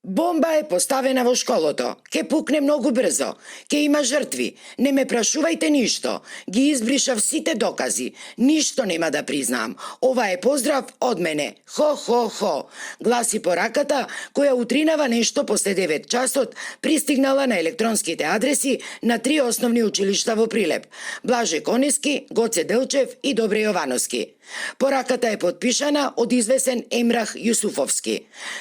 Бомба е поставена во школото. Ке пукне многу брзо. Ке има жртви. Не ме прашувајте ништо. Ги избришав сите докази. Ништо нема да признам. Ова е поздрав од мене. Хо. Гласи пораката која утринава нешто после 9 часот пристигнала на електронските адреси на 3 основни училишта во Прилеп: Блаже Конески, Гоце Делчев и Добре Јовановски. Пораката е подпишана од извесен Емрах Јусуфовски.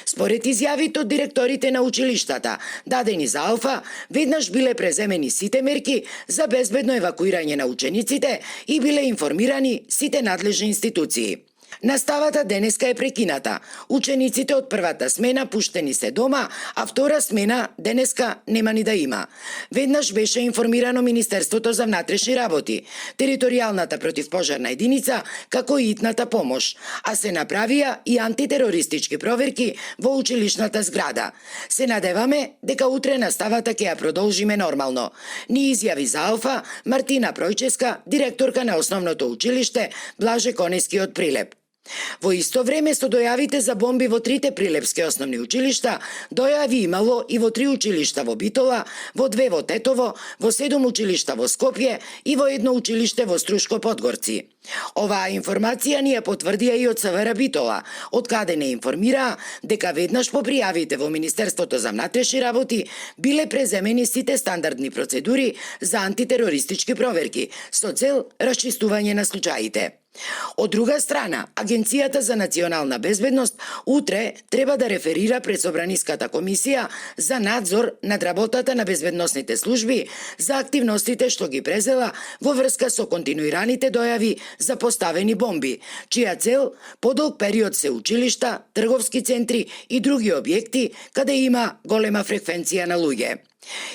Според изјавите од директорите на училиштата, дадени за Алфа, веднаш биле преземени сите мерки за безбедно евакуирање на учениците и биле информирани сите надлежни институции. Наставата денеска е прекината. Учениците од првата смена пуштени се дома, а втора смена денеска нема ни да има. Веднаш беше информирано Министерството за внатрешни работи, територијалната противпожарна единица, како и итната помош, а се направија и антитерористички проверки во училишната зграда. Се надеваме дека утре наставата ќе ја продолжиме нормално, ни изјави за Алфа Мартина Пројческа, директорка на основното училиште Блаже Конески од Прилеп. Во исто време со дојавите за бомби во 3 прилепски основни училишта, дојави имало и во 3 училишта во Битола, во 2 во Тетово, во 7 училишта во Скопје и во 1 училиште во Струшко Подгорци. Оваа информација ни ја потврдија и од СВР Битола, од каде не информираа дека веднаш по пријавите во Министерството за внатрешни работи биле преземени сите стандардни процедури за антитерористички проверки со цел расчистување на случаите. Од друга страна, Агенцијата за национална безбедност утре треба да реферира пред Собраниската комисија за надзор над работата на безбедносните служби за активностите што ги презела во врска со континуираните дојави за поставени бомби, чија цел подолг период се училишта, трговски центри и други објекти каде има голема фреквенција на луѓе.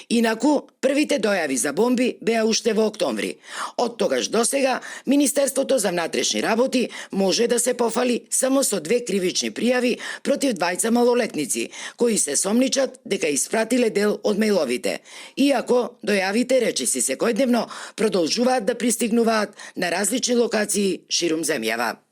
Инаку, првите дојави за бомби беа уште во октомври. Од тогаш до сега, Министерството за внатрешни работи може да се пофали само со 2 кривични пријави против 2 малолетници, кои се сомничат дека испратиле дел од мејловите. Иако дојавите речиси секојдневно продолжуваат да пристигнуваат на различни локации ширум земјава.